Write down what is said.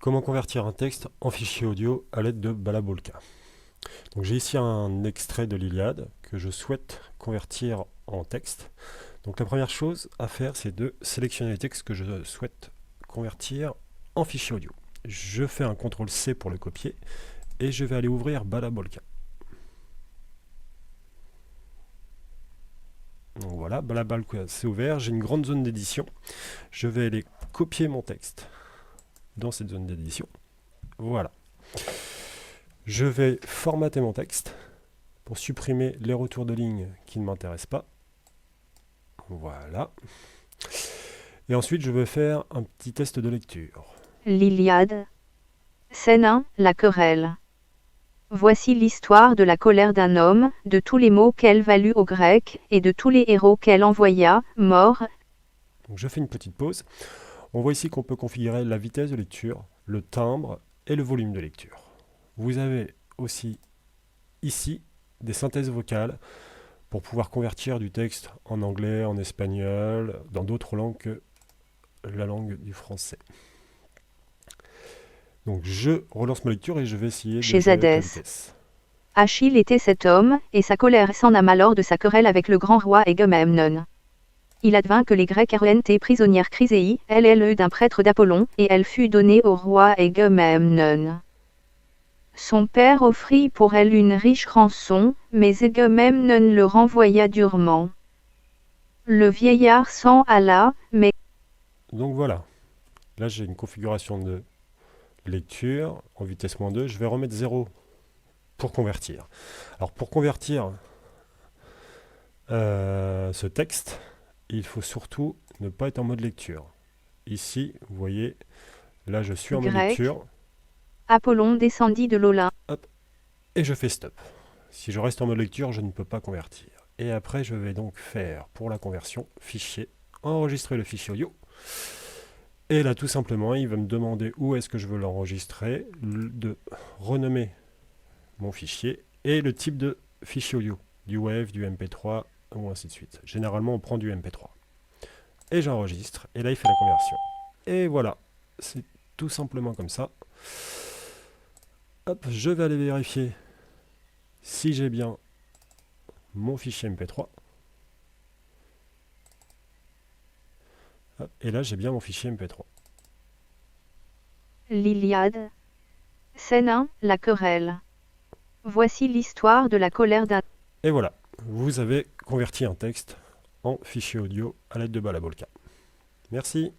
Comment convertir un texte en fichier audio à l'aide de Balabolka. Donc j'ai ici un extrait de l'Iliade que je souhaite convertir en texte. Donc la première chose à faire, c'est de sélectionner les textes que je souhaite convertir en fichier audio. Je fais un CTRL-C pour le copier et je vais aller ouvrir Balabolka. Donc voilà, Balabolka c'est ouvert, j'ai une grande zone d'édition. Je vais aller copier mon texte dans cette zone d'édition. Voilà. Je vais formater mon texte pour supprimer les retours de ligne qui ne m'intéressent pas. Voilà. Et ensuite, je vais faire un petit test de lecture. L'Iliade. Scène 1, la querelle. Voici l'histoire de la colère d'un homme, de tous les maux qu'elle valut aux Grecs, et de tous les héros qu'elle envoya, morts. Donc je fais une petite pause. On voit ici qu'on peut configurer la vitesse de lecture, le timbre et le volume de lecture. Vous avez aussi ici des synthèses vocales pour pouvoir convertir du texte en anglais, en espagnol, dans d'autres langues que la langue du français. Donc je relance ma lecture et je vais essayer de Chez jouer avec la Hadès. vitesse. Achille était cet homme, et sa colère s'en amma lors de sa querelle avec le grand roi Agamemnon. Il advint que les Grecs rent prisonnière Chryséie, elle d'un prêtre d'Apollon, et elle fut donnée au roi Agamemnon. Son père offrit pour elle une riche rançon, mais Agamemnon le renvoya durement. Le vieillard s'en alla, mais... Donc voilà, là j'ai une configuration de lecture en vitesse -2, je vais remettre 0 pour convertir. Alors pour convertir ce texte, il faut surtout ne pas être en mode lecture. Ici, vous voyez, là je suis en mode Grec. lecture, Apollon descendit de l'Olympe. hop, et je fais stop. Si je reste en mode lecture, je ne peux pas convertir. Et après, je vais donc faire pour la conversion, fichier, enregistrer le fichier audio. Et là, tout simplement, il va me demander où est-ce que je veux l'enregistrer, de renommer mon fichier et le type de fichier audio, du WAV, du MP3, ou ainsi de suite. Généralement, on prend du MP3. Et j'enregistre, et là, il fait la conversion. Et voilà, c'est tout simplement comme ça. Hop, je vais aller vérifier si j'ai bien mon fichier MP3. Hop, et là, j'ai bien mon fichier MP3. L'Iliade. Scène 1, la querelle. Voici l'histoire de la colère d'un... Et voilà, vous avez converti un texte en fichier audio à l'aide de Balabolka. Merci.